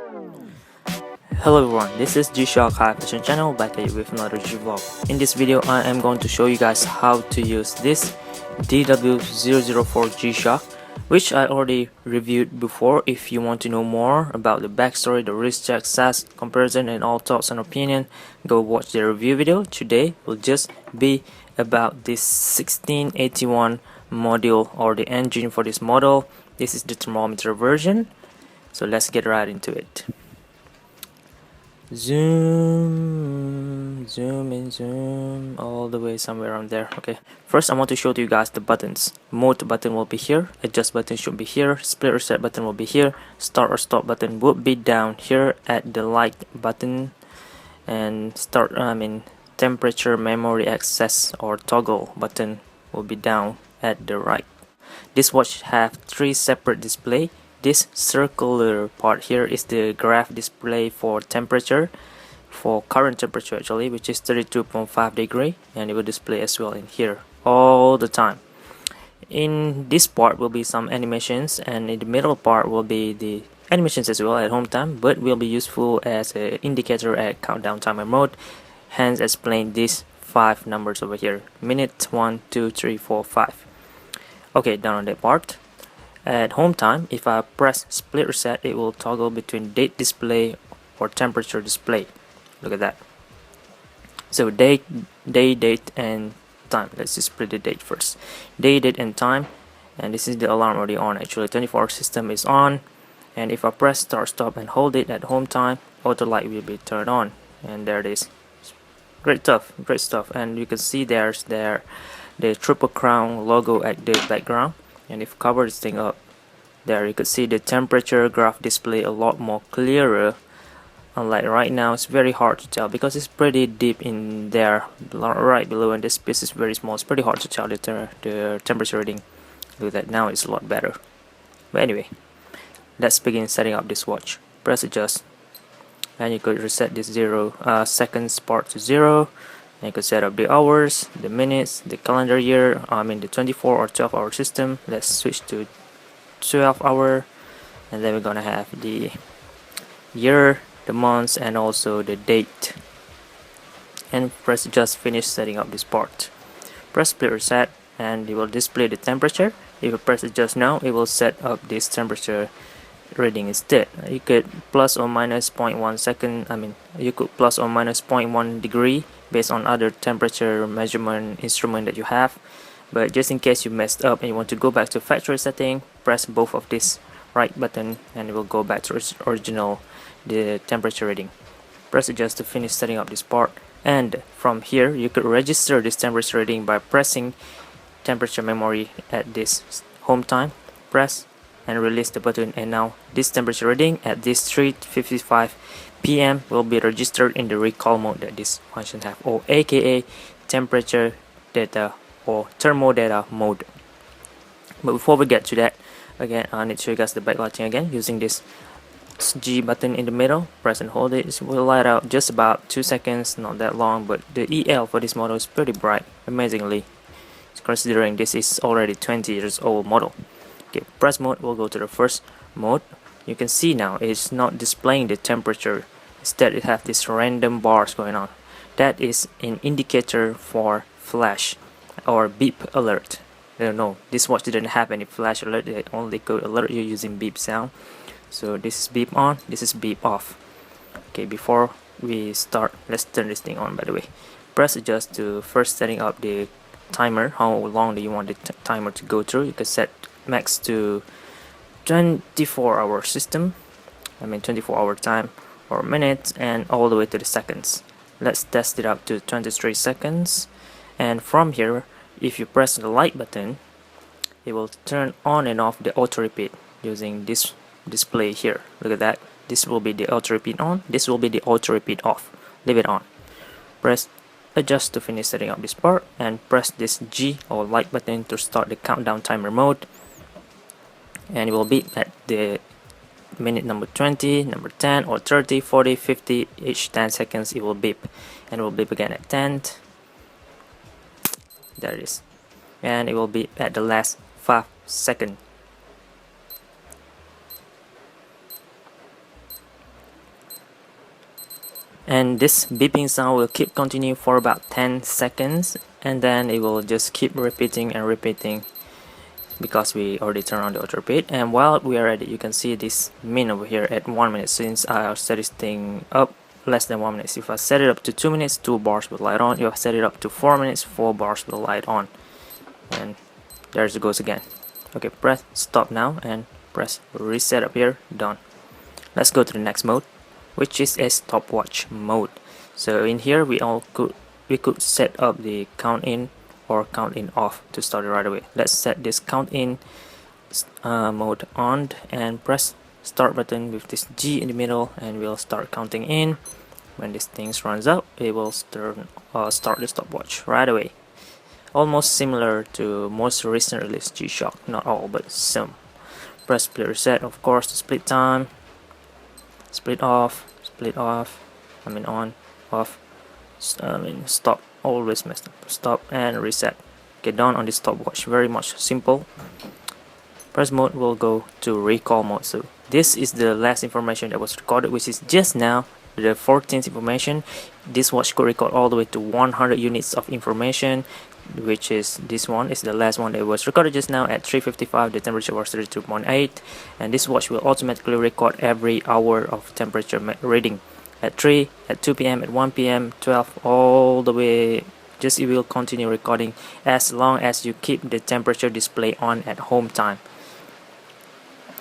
Hello everyone, this is G-Shock High Fashion Channel back at you with another G-Vlog. In this video, I am going to show you guys how to use this DW-004 G-Shock, which I already reviewed before. If you want to know more about the backstory, the wrist check, SAS comparison, and all thoughts and opinion, go watch the review video. Today will just be about this 1681 module or the engine for this model. This is the thermometer version, so let's get right into it. Zoom in, zoom all the way somewhere around there. Okay, first I want to show to you guys the buttons. Mode button will be here, adjust button should be here, split reset button will be here, start or stop button would be down here at the light button, and temperature memory access or toggle button will be down at the right. This watch have 3 separate display. This circular part here is the graph display for temperature, for current temperature actually, which is 32.5 degree, and it will display as well in here all the time. In this part will be some animations, and in the middle part will be the animations as well at home time, but will be useful as an indicator at countdown timer mode. Hence explain these 5 numbers over here: minute, 1, 2, 3, 4, 5. Okay, done on that part. At home time, if I press split reset, it will toggle between date display or temperature display. Look at that. So day, date, and time. Let's just split the date first. Day, date, and time. And this is the alarm already on. Actually, 24-hour system is on. And if I press start, stop, and hold it at home time, auto light will be turned on. And there it is. Great stuff. Great stuff. And you can see there's the Triple Crown logo at the background. And if cover this thing up, there you could see the temperature graph display a lot more clearer. Unlike right now, it's very hard to tell because it's pretty deep in there, right below, and this piece is very small. It's pretty hard to tell the temperature reading. Look at that, now it's a lot better. But anyway, let's begin setting up this watch. Press adjust, and you could reset this 0 seconds part to 0. And you could set up the hours, the minutes, the calendar year, the 24 or 12-hour system. Let's switch to 12-hour, and then we're gonna have the year, the months, and also the date. And press just finish setting up this part. Press split reset, and it will display the temperature. If you press adjust now, it will set up this temperature reading instead. You could plus or minus 0.1 second. You could plus or minus 0.1 degree based on other temperature measurement instrument that you have. But just in case you messed up and you want to go back to factory setting, press both of this right button and it will go back to original the temperature reading. Press adjust to finish setting up this part, and from here you could register this temperature reading by pressing temperature memory at this home time. Press and release the button, and now this temperature reading at this 3:55 p.m. will be registered in the recall mode that this function have, or aka temperature data or thermo-data mode. But before we get to that, again I need to show you guys the backlighting again using this G button in the middle. Press and hold it. It will light out just about 2 seconds, not that long, but the EL for this model is pretty bright, amazingly, considering this is already 20 years old model. Okay, press mode will go to the first mode. You can see now it's not displaying the temperature. Instead, it has these random bars going on. That is an indicator for flash or beep alert. No, this watch didn't have any flash alert. It only could alert you using beep sound. So this is beep on, this is beep off. Okay, before we start, let's turn this thing on. By the way, press adjust to first setting up the timer. How long do you want the timer to go through? You can set max to 24-hour system, 24-hour time or minutes, and all the way to the seconds. Let's test it up to 23 seconds, and from here if you press the light button, it will turn on and off the auto repeat using this display here. Look at that. This will be the auto repeat on, this will be the auto repeat off. Leave it on. Press adjust to finish setting up this part, and press this G or light button to start the countdown timer mode, and it will beep at the minute number 20, number 10 or 30, 40, 50. Each 10 seconds it will beep, and it will beep again at 10. There it is, and it will beep at the last 5 seconds. And this beeping sound will keep continuing for about 10 seconds, and then it will just keep repeating and repeating because we already turned on the auto repeat. And while we are at it, you can see this min over here at 1 minute, since I set this thing up less than 1 minute. If I set it up to 2 minutes, 2 bars with light on. If I set it up to 4 minutes, 4 bars with light on. And there it goes again. Okay, press stop now and press reset up here. Done. Let's go to the next mode, which is a stopwatch mode. So in here we could set up the count in or count in off to start it right away. Let's set this count in mode on and press start button with this G in the middle, and we'll start counting in. When this thing runs out, it will start the stopwatch right away. Almost similar to most recent release G-Shock, not all but some. Press split reset, of course, to split time. Split off, I mean on, off, stop, always messed up. Stop and reset. Get done on this stopwatch, very much simple. Press mode will go to recall mode. So this is the last information that was recorded, which is just now the 14th information. This watch could record all the way to 100 units of information, which is this one is the last one that was recorded just now at 3:55. The temperature was 32.8, and this watch will automatically record every hour of temperature reading at 3, at 2 p.m, at 1 p.m, 12, all the way. Just it will continue recording as long as you keep the temperature display on at home time.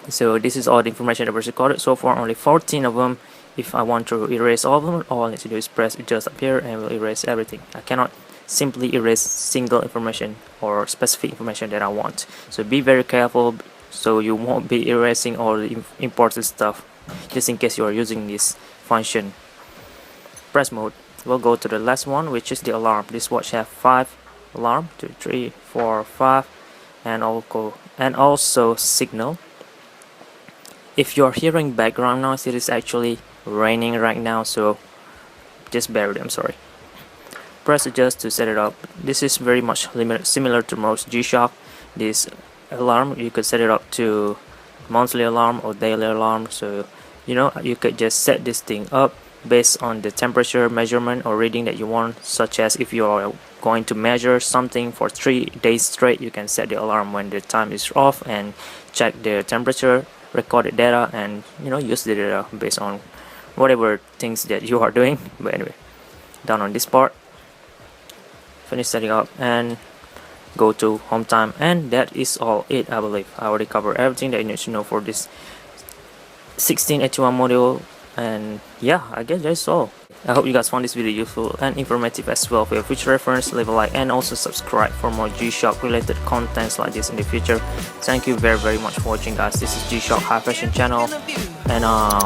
So this is all the information that was recorded so far, only 14 of them. If I want to erase all of them, all I need to do is press adjust up here and will erase everything. I cannot simply erase single information or specific information that I want. So be very careful so you won't be erasing all the important stuff, just in case you are using this function. Press mode. We'll go to the last one, which is the alarm. This watch have 5 alarm, 2, 3, 4, 5, and also signal. If you're hearing background noise, it is actually raining right now, so just bear with it, I'm sorry. Press adjust to set it up. This is very much similar to most G-Shock. This alarm, you could set it up to monthly alarm or daily alarm, so you could just set this thing up based on the temperature measurement or reading that you want, such as if you are going to measure something for 3 days straight, you can set the alarm when the time is off and check the temperature, record the data, and use the data based on whatever things that you are doing. But anyway, done on this part. Finish setting up and go to home time, and that is all it. I believe I already covered everything that you need to know for this 1681 module, and yeah, I guess that's all. I hope you guys found this video useful and informative as well. For your future reference, leave a like and also subscribe for more G-Shock related contents like this in the future. Thank you very much for watching, guys. This is G-Shock High Fashion channel, and out.